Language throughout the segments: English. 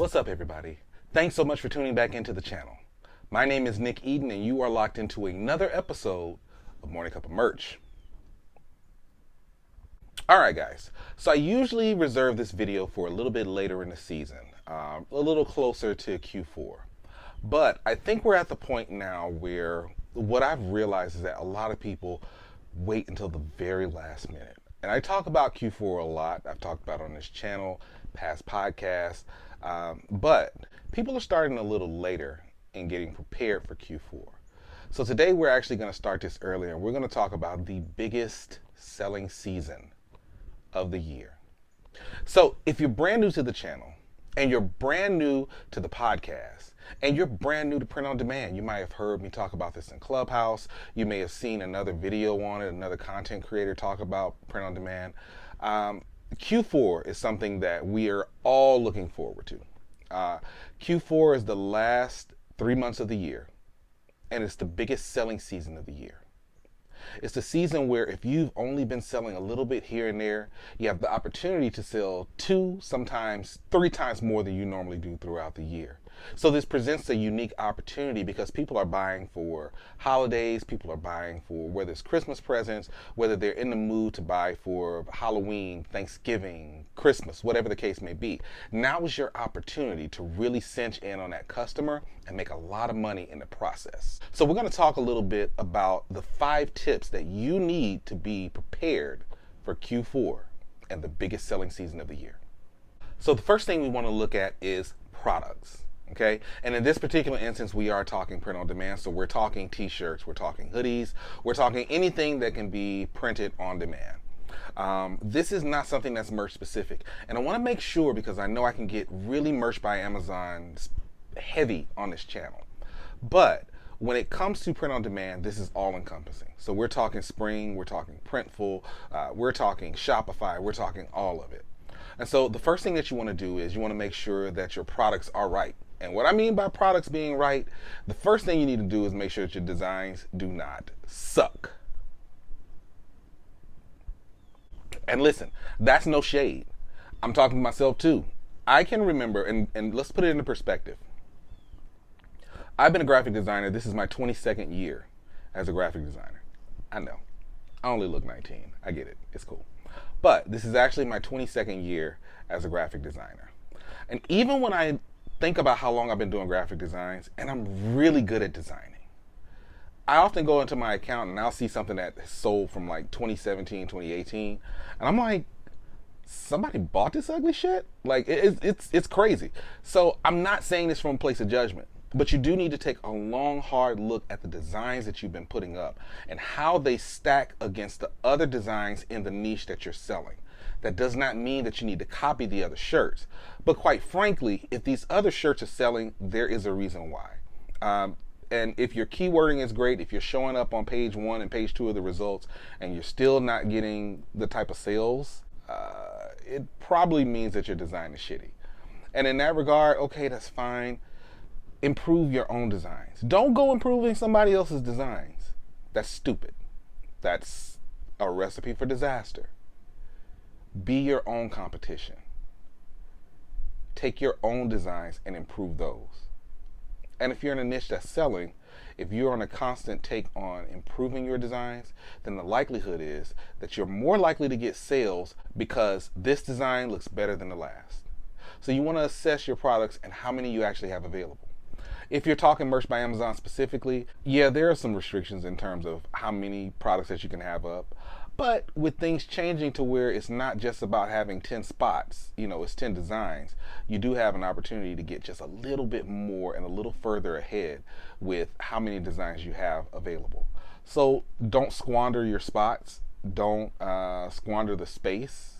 What's up, everybody? Thanks so much for tuning back into the channel. My name is Nick Eden, and you are locked into another episode of Morning Cup of Merch. Alright guys, so I usually reserve this video for a little bit later in the season, a little closer to Q4. But I think we're at the point now where what I've realized is that a lot of people wait until the very last minute. And I talk about Q4 a lot. I've talked about it on this channel, past podcasts, but people are starting a little later in getting prepared for Q4. So today we're actually going to start this earlier, and we're going to talk about the biggest selling season of the year. So if you're brand new to the channel, and you're brand new to the podcast, and you're brand new to print on demand, you might have heard me talk about this in Clubhouse. You may have seen another video on it, another content creator talk about print on demand. Q4 is something that we are all looking forward to. Q4 is the last 3 months of the year, and it's the biggest selling season of the year. It's the season where if you've only been selling a little bit here and there, you have the opportunity to sell 2, sometimes 3 times more than you normally do throughout the year. So this presents a unique opportunity because people are buying for holidays, people are buying for whether it's Christmas presents, whether they're in the mood to buy for Halloween, Thanksgiving, Christmas, whatever the case may be. Now is your opportunity to really cinch in on that customer and make a lot of money in the process. So we're going to talk a little bit about the 5 tips that you need to be prepared for Q4 and the biggest selling season of the year. So the first thing we want to look at is products. Okay, and in this particular instance, we are talking print on demand. So we're talking t-shirts, we're talking hoodies, we're talking anything that can be printed on demand. This is not something that's merch specific. And I want to make sure, because I know I can get really Merch by Amazon heavy on this channel. But when it comes to print on demand, this is all encompassing. So we're talking Spring, we're talking Printful, we're talking Shopify, we're talking all of it. And so the first thing that you want to do is you want to make sure that your products are right. And what I mean by products being right, the first thing you need to do is make sure that your designs do not suck. And listen, that's no shade. I'm talking to myself too. I can remember, and let's put it into perspective. I've been a graphic designer. This is my 22nd year as a graphic designer. I know. I only look 19. I get it. It's cool. But this is actually my 22nd year as a graphic designer. And even when I think about how long I've been doing graphic designs, and I'm really good at designing, I often go into my account and I'll see something that sold from like 2017, 2018, and I'm like, somebody bought this ugly shit? Like, it's crazy. So I'm not saying this from a place of judgment, but you do need to take a long, hard look at the designs that you've been putting up and how they stack against the other designs in the niche that you're selling. That does not mean that you need to copy the other shirts. But quite frankly, if these other shirts are selling, there is a reason why. And if your keywording is great, if you're showing up on page 1 and page 2 of the results and you're still not getting the type of sales, it probably means that your design is shitty. And in that regard, okay, that's fine. Improve your own designs. Don't go improving somebody else's designs. That's stupid. That's a recipe for disaster. Be your own competition. Take your own designs and improve those. And if you're in a niche that's selling, if you're on a constant take on improving your designs, then the likelihood is that you're more likely to get sales because this design looks better than the last. So you want to assess your products and how many you actually have available. If you're talking Merch by Amazon specifically, yeah, there are some restrictions in terms of how many products that you can have up. But with things changing to where it's not just about having 10 spots, it's 10 designs, you do have an opportunity to get just a little bit more and a little further ahead with how many designs you have available. So don't squander your spots. Don't squander the space.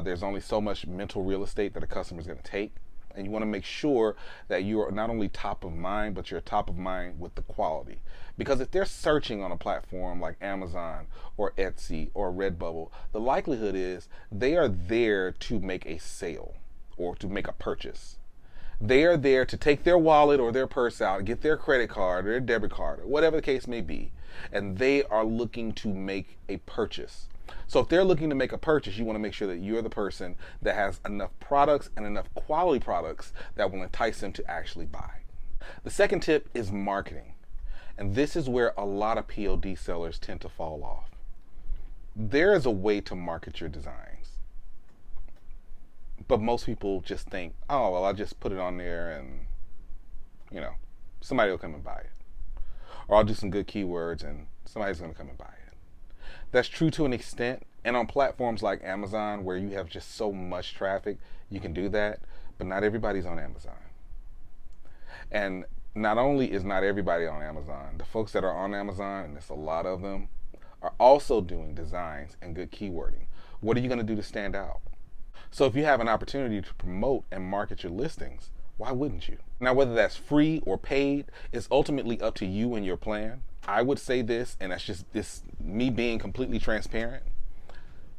There's only so much mental real estate that a customer is going to take. And you want to make sure that you are not only top of mind, but you're top of mind with the quality. Because if they're searching on a platform like Amazon or Etsy or Redbubble, the likelihood is they are there to make a sale or to make a purchase. They are there to take their wallet or their purse out, get their credit card or their debit card or whatever the case may be. And they are looking to make a purchase. So if they're looking to make a purchase, you want to make sure that you're the person that has enough products and enough quality products that will entice them to actually buy. The second tip is marketing. And this is where a lot of PLD sellers tend to fall off. There is a way to market your designs. But most people just think, oh, well, I'll just put it on there and, somebody will come and buy it. Or I'll do some good keywords and somebody's going to come and buy it. That's true to an extent. And on platforms like Amazon, where you have just so much traffic, you can do that. But not everybody's on Amazon. And not only is not everybody on Amazon, the folks that are on Amazon, and there's a lot of them, are also doing designs and good keywording. What are you going to do to stand out? So if you have an opportunity to promote and market your listings, why wouldn't you? Now, whether that's free or paid is ultimately up to you and your plan. I would say this, and that's just this me being completely transparent.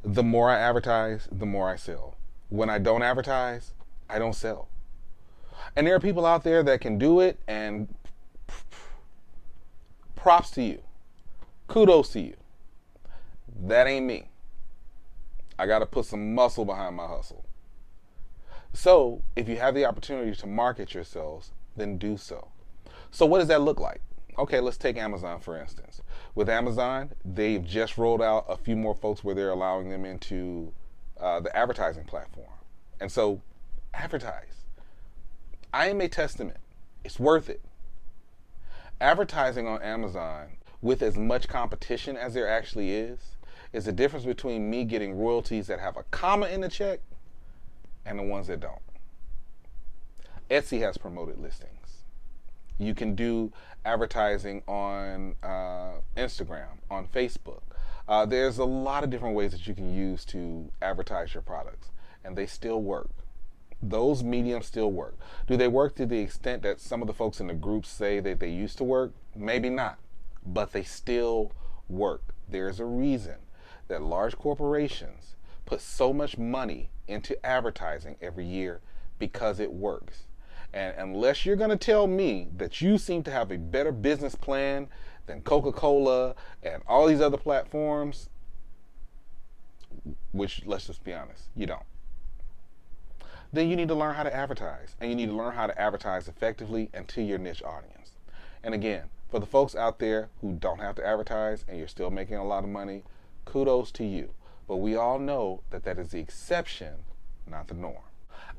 The more I advertise, the more I sell. When I don't advertise, I don't sell. And there are people out there that can do it, and props to you. Kudos to you. That ain't me. I got to put some muscle behind my hustle. So if you have the opportunity to market yourselves, then do so. So what does that look like? Okay, let's take Amazon for instance. With Amazon, they've just rolled out a few more folks where they're allowing them into the advertising platform. And so advertise. I am a testament. It's worth it. Advertising on Amazon with as much competition as there actually is the difference between me getting royalties that have a comma in the check and the ones that don't. Etsy has promoted listings. You can do advertising on Instagram, on Facebook. There's a lot of different ways that you can use to advertise your products, and they still work. Those mediums still work. Do they work to the extent that some of the folks in the group say that they used to work? Maybe not, but they still work. There's a reason that large corporations put so much money into advertising every year, because it works. And unless you're going to tell me that you seem to have a better business plan than Coca-Cola and all these other platforms, which, let's just be honest, you don't, then you need to learn how to advertise. And you need to learn how to advertise effectively and to your niche audience. And again, for the folks out there who don't have to advertise and you're still making a lot of money, kudos to you. But we all know that that is the exception, not the norm.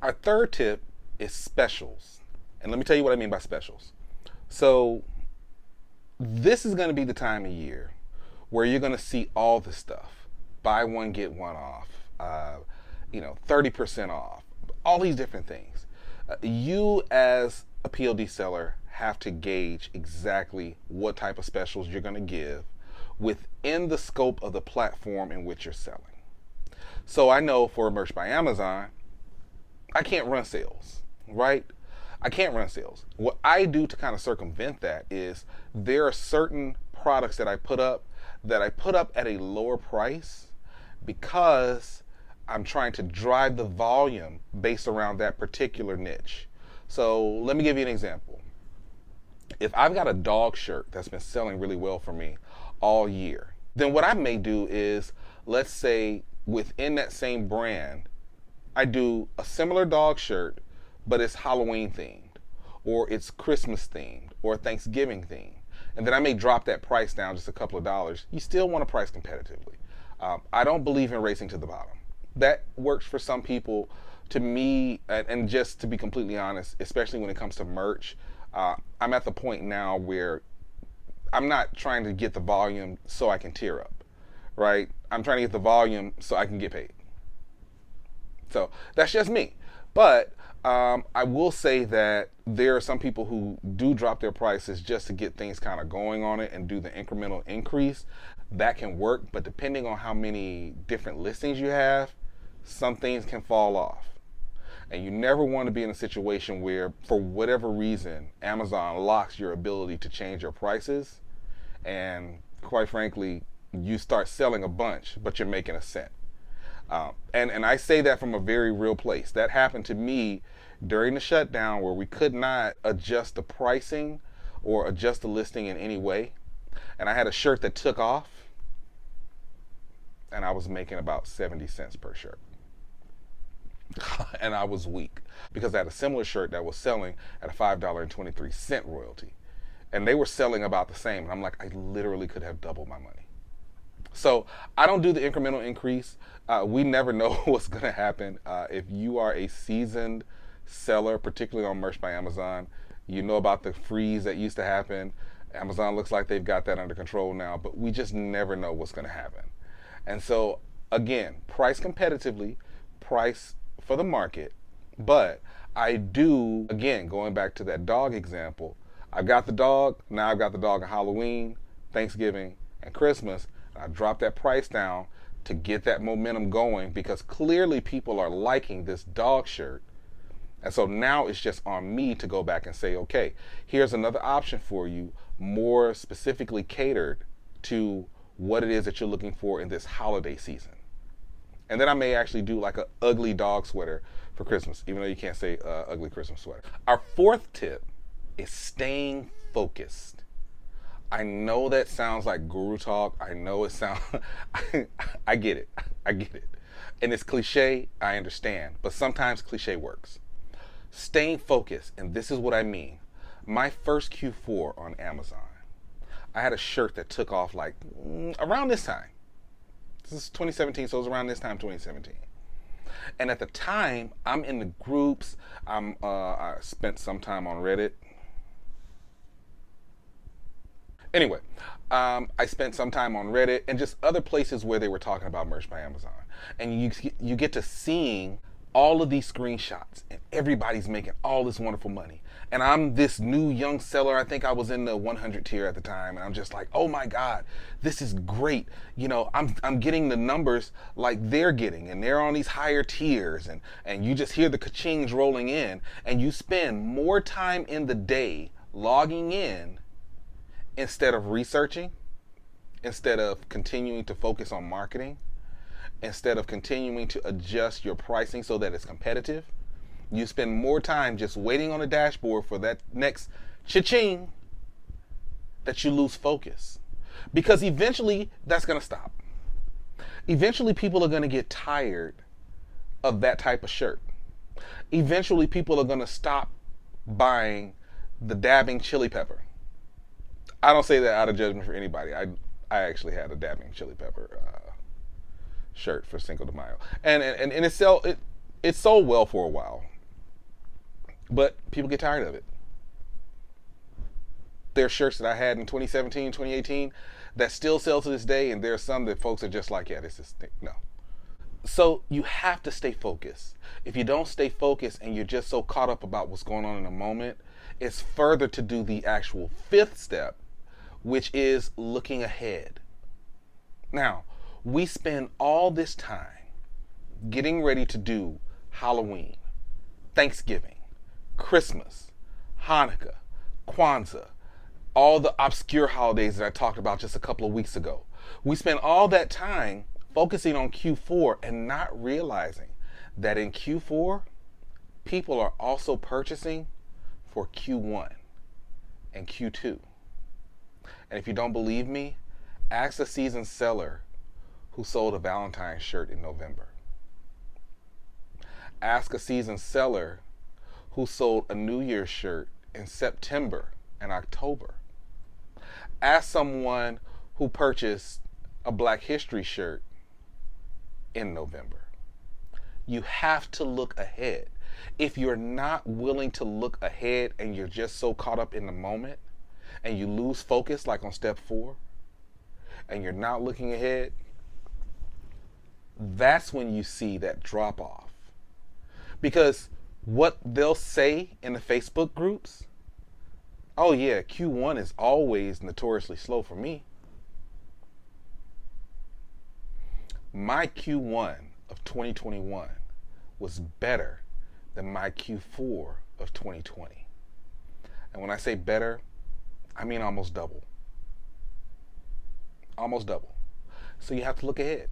Our third tip is specials. And let me tell you what I mean by specials. So this is going to be the time of year where you're going to see all the stuff. Buy one, get one off, 30% off, all these different things. You as a PLD seller have to gauge exactly what type of specials you're going to give within the scope of the platform in which you're selling. So I know for Merch by Amazon, I can't run sales, right? I can't run sales. What I do to kind of circumvent that is there are certain products that I put up at a lower price because I'm trying to drive the volume based around that particular niche. So let me give you an example. If I've got a dog shirt that's been selling really well for me all year, then what I may do is, let's say within that same brand, I do a similar dog shirt, but it's Halloween themed, or it's Christmas themed, or Thanksgiving themed. And then I may drop that price down just a couple of dollars. You still want to price competitively. I don't believe in racing to the bottom. That works for some people. To me, and just to be completely honest, especially when it comes to merch, I'm at the point now where I'm not trying to get the volume so I can tear up, right? I'm trying to get the volume so I can get paid. So that's just me. But I will say that there are some people who do drop their prices just to get things kind of going on it and do the incremental increase. That can work, but depending on how many different listings you have, some things can fall off. And you never want to be in a situation where, for whatever reason, Amazon locks your ability to change your prices. And quite frankly, you start selling a bunch, but you're making a cent. And I say that from a very real place. That happened to me during the shutdown, where we could not adjust the pricing or adjust the listing in any way. And I had a shirt that took off. and I was making about 70 cents per shirt. And I was weak because I had a similar shirt that was selling at a $5.23 royalty. And they were selling about the same. And I'm like, I literally could have doubled my money. So I don't do the incremental increase. We never know what's going to happen. If you are a seasoned seller, particularly on Merch by Amazon, you know about the freeze that used to happen. Amazon looks like they've got that under control now, but we just never know what's going to happen. And so, again, price competitively, price for the market. But I do, again, going back to that dog example, I've got the dog, now I've got the dog on Halloween, Thanksgiving, and Christmas. I drop that price down to get that momentum going because clearly people are liking this dog shirt. And so now it's just on me to go back and say, okay, here's another option for you, more specifically catered to what it is that you're looking for in this holiday season. And then I may actually do like an ugly dog sweater for Christmas, even though you can't say ugly Christmas sweater. Our fourth tip is staying focused. I know that sounds like guru talk. I know it sounds, I get it. I get it. And it's cliche, I understand, but sometimes cliche works. Staying focused, and this is what I mean. My first Q4 on Amazon, I had a shirt that took off like around this time. This is 2017, so it was around this time, 2017. And at the time, I'm in the groups. I spent some time on Reddit. Anyway, I spent some time on Reddit and just other places where they were talking about Merch by Amazon. And you get to seeing all of these screenshots and everybody's making all this wonderful money. And I'm this new young seller. I think I was in the 100 tier at the time. And I'm just like, oh my God, this is great. You know, I'm getting the numbers like they're getting, and they're on these higher tiers, and you just hear the ka-chings rolling in, and you spend more time in the day logging in instead of researching, instead of continuing to focus on marketing, instead of continuing to adjust your pricing so that it's competitive. You spend more time just waiting on the dashboard for that next cha-ching that you lose focus. Because eventually that's going to stop. Eventually people are going to get tired of that type of shirt. Eventually people are going to stop buying the dabbing chili pepper. I don't say that out of judgment for anybody. I actually had a dabbing chili pepper shirt for Cinco de Mayo, and it sold well for a while, but people get tired of it. There are shirts that I had in 2017, 2018 that still sell to this day, and there are some that folks are just like, yeah, this is no. So you have to stay focused. If you don't stay focused and you're just so caught up about what's going on in the moment, it's further to do the actual fifth step, which is looking ahead. Now, we spend all this time getting ready to do Halloween, Thanksgiving, Christmas, Hanukkah, Kwanzaa, all the obscure holidays that I talked about just a couple of weeks ago. We spend all that time focusing on Q4 and not realizing that in Q4, people are also purchasing for Q1 and Q2. And if you don't believe me, ask a seasoned seller who sold a Valentine's shirt in November. Ask a seasoned seller who sold a New Year's shirt in September and October. Ask someone who purchased a Black History shirt in November. You have to look ahead. If you're not willing to look ahead and you're just so caught up in the moment and you lose focus like on step 4 and you're not looking ahead, that's when you see that drop off. Because what they'll say in the Facebook groups, oh yeah, Q1 is always notoriously slow for me. My Q1 of 2021 was better than my Q4 of 2020. And when I say better, I mean almost double. Almost double. So you have to look ahead.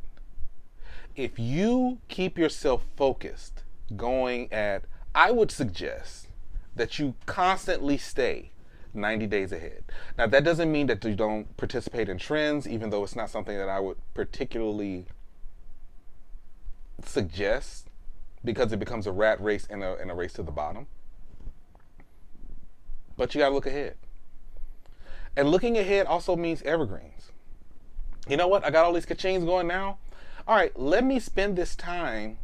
If you keep yourself focused going at, I would suggest that you constantly stay 90 days ahead. Now that doesn't mean that you don't participate in trends, even though it's not something that I would particularly suggest, because it becomes a rat race and a race to the bottom. But you got to look ahead. And looking ahead also means evergreens. You know what? I got all these ka-chings going now. All right, let me spend this time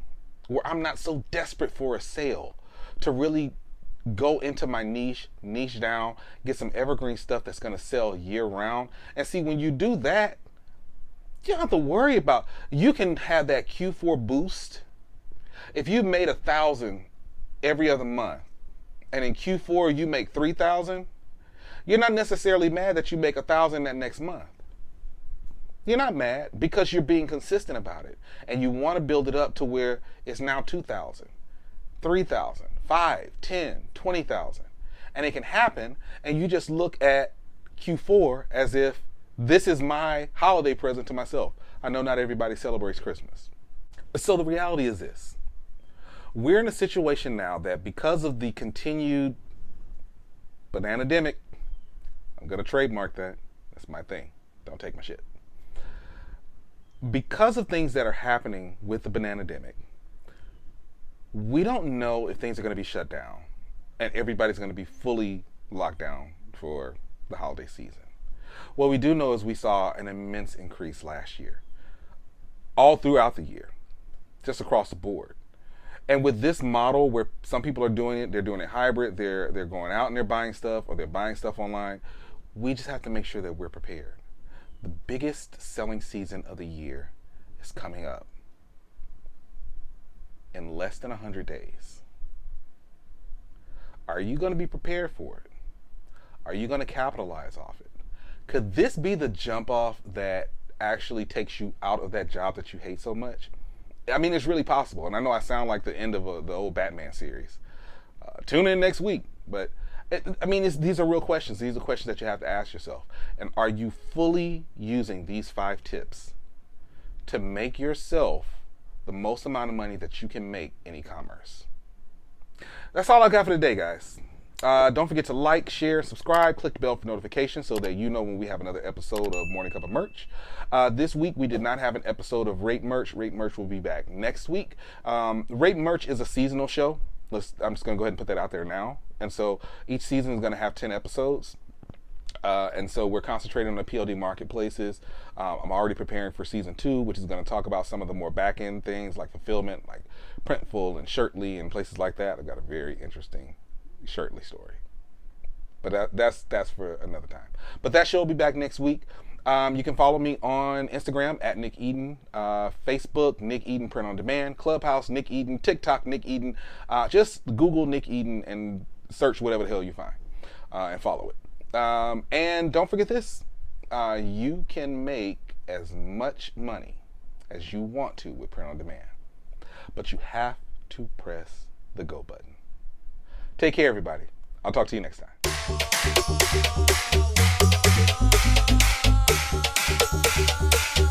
where I'm not so desperate for a sale to really go into my niche down, get some evergreen stuff that's going to sell year round. And see, when you do that, you don't have to worry about, you can have that Q4 boost. If you made 1,000 every other month, and in Q4 you make 3,000, you're not necessarily mad that you make 1,000 that next month. You're not mad because you're being consistent about it. And you want to build it up to where it's now 2,000, 3,000, 5, 10, 20,000. And it can happen. And you just look at Q4 as if this is my holiday present to myself. I know not everybody celebrates Christmas. So the reality is this. We're in a situation now that because of the continued banana-demic, I'm going to trademark that. That's my thing. Don't take my shit. Because of things that are happening with the banana-demic, we don't know if things are going to be shut down and everybody's going to be fully locked down for the holiday season. What we do know is we saw an immense increase last year, all throughout the year, just across the board. And with this model where some people are doing it, they're doing it hybrid, they're going out and they're buying stuff, or they're buying stuff online, we just have to make sure that we're prepared. The biggest selling season of the year is coming up in less than 100 days. Are you going to be prepared for it? Are you going to capitalize off it? Could this be the jump off that actually takes you out of that job that you hate so much? I mean, it's really possible. And I know I sound like the end of the old Batman series. Tune in next week. But these are real questions. These are questions that you have to ask yourself. And are you fully using these 5 tips to make yourself the most amount of money that you can make in e-commerce? That's all I got for today, guys. Don't forget to like, share, subscribe, click the bell for notifications so that you know when we have another episode of Morning Cup of Merch. This week we did not have an episode of Rate Merch. Rate Merch will be back next week. Rate Merch is a seasonal show. I'm just going to go ahead and put that out there now. And so each season is going to have 10 episodes. And so we're concentrating on the PLD marketplaces. I'm already preparing for season 2, which is going to talk about some of the more back end things like fulfillment, like Printful and Shirtly and places like that. I've got a very interesting Shirtly story, but that's for another time. But that show will be back next week. You can follow me on Instagram at Nick Eden, Facebook Nick Eden Print on Demand, Clubhouse Nick Eden, TikTok Nick Eden. Just Google Nick Eden and search whatever the hell you find, and follow it. And don't forget this: you can make as much money as you want to with Print on Demand, but you have to press the go button. Take care, everybody. I'll talk to you next time.